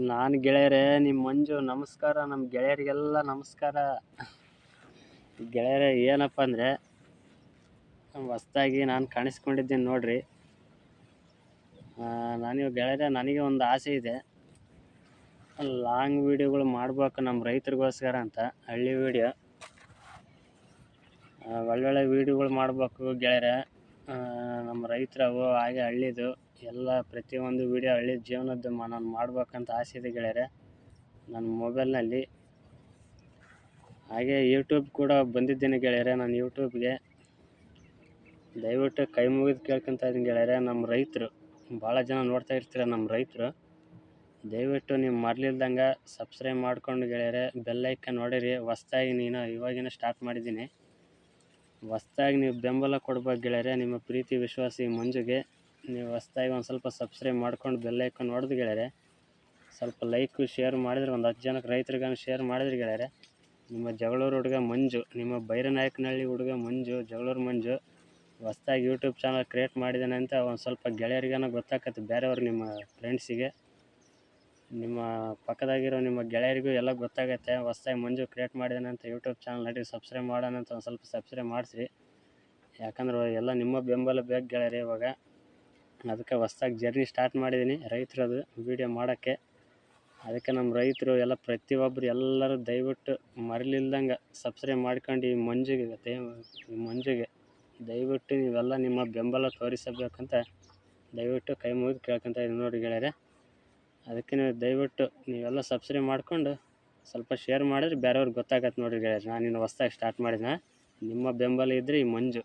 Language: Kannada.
ನಾನು ಗೆಳೆಯರೇ ನಿಮ್ಮ ಮಂಜು ನಮಸ್ಕಾರ. ನಮ್ಮ ಗೆಳೆಯರಿಗೆಲ್ಲ ನಮಸ್ಕಾರ. ಗೆಳೆಯರೇ ಏನಪ್ಪ ಅಂದರೆ ಹೊಸ್ದಾಗಿ ನಾನು ಕಾಣಿಸ್ಕೊಂಡಿದ್ದೀನಿ ನೋಡ್ರಿ. ನಾನು ಗೆಳೆಯರೇ ನನಗೆ ಒಂದು ಆಸೆ ಇದೆ, ಲಾಂಗ್ ವೀಡಿಯೋಗಳು ಮಾಡ್ಬೇಕು ನಮ್ಮ ರೈತರಿಗೋಸ್ಕರ ಅಂತ. ಹಳ್ಳಿ ವೀಡಿಯೋ ಒಳ್ಳೊಳ್ಳೆ ವೀಡಿಯೋಗಳು ಮಾಡಬೇಕು ಗೆಳೆಯರೇ. ನಮ್ಮ ರೈತರವು ಹಾಗೆ ಹಳ್ಳಿದು ಎಲ್ಲ ಪ್ರತಿಯೊಂದು ವೀಡಿಯೋ ಹಳ್ಳಿ ಜೀವನದ್ದು ನಾನು ಮಾಡ್ಬೇಕಂತ ಆಸೆ ಇದೆ ಗೆಳೆಯರೇ ನನ್ನ ಮೊಬೈಲ್ನಲ್ಲಿ. ಹಾಗೆ ಯೂಟ್ಯೂಬ್ ಕೂಡ ಬಂದಿದ್ದೇನೆ ಗೆಳೆಯರೇ. ನಾನು ಯೂಟ್ಯೂಬ್ಗೆ ದಯವಿಟ್ಟು ಕೈ ಮುಗಿದು ಕೇಳ್ಕೊತಾ ಇದ್ದೀನಿ ಗೆಳೆಯರೇ. ನಮ್ಮ ರೈತರು ಭಾಳ ಜನ ನೋಡ್ತಾ ಇರ್ತೀರ, ನಮ್ಮ ರೈತರು ದಯವಿಟ್ಟು ನೀವು ಮರಲಿಲ್ದಂಗೆ ಸಬ್ಸ್ಕ್ರೈಬ್ ಮಾಡ್ಕೊಂಡು ಗೆಳೆಯರೇ ಬೆಲ್ಲೈಕನ್ ನೋಡಿರಿ. ಹೊಸ್ದಾಗಿ ಇವಾಗಿನ ಸ್ಟಾರ್ಟ್ ಮಾಡಿದ್ದೀನಿ. ಹೊಸ್ದಾಗಿ ನೀವು ಬೆಂಬಲ ಕೊಡ್ಬೇಕು ಗೆಳೆಯರೇ. ನಿಮ್ಮ ಪ್ರೀತಿ ವಿಶ್ವಾಸಿ ಮಂಜುಗೆ ನೀವು ಹೊಸ್ದಾಗಿ ಒಂದು ಸ್ವಲ್ಪ ಸಬ್ಸ್ಕ್ರೈಬ್ ಮಾಡ್ಕೊಂಡು ಬೆಲ್ಲೈಕನ್ ನೋಡಿದ ಗೆಳೆಯರೇ, ಸ್ವಲ್ಪ ಲೈಕು ಶೇರ್ ಮಾಡಿದರೆ ಒಂದು 10 ಜನಕ್ಕೆ ರೈತರಿಗಾನು ಶೇರ್ ಮಾಡಿದ್ರಿ ಗೆಳೆಯರೇ. ನಿಮ್ಮ ಜಗಳೂರು ಹುಡುಗ ಮಂಜು, ನಿಮ್ಮ ಬೈರನಾಯಕನಹಳ್ಳಿ ಹುಡುಗ ಮಂಜು, ಜಗಳೂರು ಮಂಜು ಹೊಸ್ದಾಗಿ ಯೂಟ್ಯೂಬ್ ಚಾನಲ್ ಕ್ರಿಯೇಟ್ ಮಾಡಿದ್ದಾನೆ ಅಂತ ಒಂದು ಸ್ವಲ್ಪ ಗೆಳೆಯರಿಗಾನ ಗೊತ್ತಾಗತ್ತೆ. ಬೇರೆಯವರು ನಿಮ್ಮ ಫ್ರೆಂಡ್ಸಿಗೆ, ನಿಮ್ಮ ಪಕ್ಕದಾಗಿರೋ ನಿಮ್ಮ ಗೆಳೆಯರಿಗೂ ಎಲ್ಲ ಗೊತ್ತಾಗತ್ತೆ ಹೊಸ್ದಾಗಿ ಮಂಜು ಕ್ರಿಯೇಟ್ ಮಾಡಿದ್ದಾನೆ ಅಂತ. ಯೂಟ್ಯೂಬ್ ಚಾನಲ್ ನಡಿ ಸಬ್ಸ್ಕ್ರೈಬ್ ಮಾಡೋಣ ಅಂತ ಒಂದು ಸ್ವಲ್ಪ ಸಬ್ಸ್ಕ್ರೈಬ್ ಮಾಡಿಸಿ. ಯಾಕಂದ್ರೆ ಎಲ್ಲ ನಿಮ್ಮ ಬೆಂಬಲ ಬೇಕು ಗೆಳೆಯರೇ ಇವಾಗ. ಅದಕ್ಕೆ ಹೊಸ್ದಾಗಿ ಜರ್ನಿ ಸ್ಟಾರ್ಟ್ ಮಾಡಿದ್ದೀನಿ ರೈತರದು ವೀಡಿಯೋ ಮಾಡೋಕ್ಕೆ. ಅದಕ್ಕೆ ನಮ್ಮ ರೈತರು ಎಲ್ಲ ಪ್ರತಿಯೊಬ್ಬರು ಎಲ್ಲರೂ ದಯವಿಟ್ಟು ಮರಲಿಲ್ದಂಗೆ ಸಬ್ಸ್ಕ್ರೈಬ್ ಮಾಡ್ಕೊಂಡು ಈ ಮಂಜುಗೆ ದಯವಿಟ್ಟು ನೀವೆಲ್ಲ ನಿಮ್ಮ ಬೆಂಬಲ ತೋರಿಸಬೇಕಂತ ದಯವಿಟ್ಟು ಕೈ ಮುಗಿದು ಕೇಳ್ಕೊತಾ ಇದ್ದೀನಿ ನೋಡಿ ಗೆಳೆಯರೇ. ಅದಕ್ಕೆ ನೀವು ದಯವಿಟ್ಟು ನೀವೆಲ್ಲ ಸಬ್ಸ್ಕ್ರೈಬ್ ಮಾಡಿಕೊಂಡು ಸ್ವಲ್ಪ ಶೇರ್ ಮಾಡಿದ್ರೆ ಬೇರೆಯವ್ರಿಗೆ ಗೊತ್ತಾಗತ್ತೆ ನೋಡಿರಿ ಗೆಳೆಯರೇ. ನಾನು ಇನ್ನು ಹೊಸ್ದಾಗಿ ಸ್ಟಾರ್ಟ್ ಮಾಡಿದ್ನ, ನಿಮ್ಮ ಬೆಂಬಲ ಇದ್ದರೆ ಈ ಮಂಜು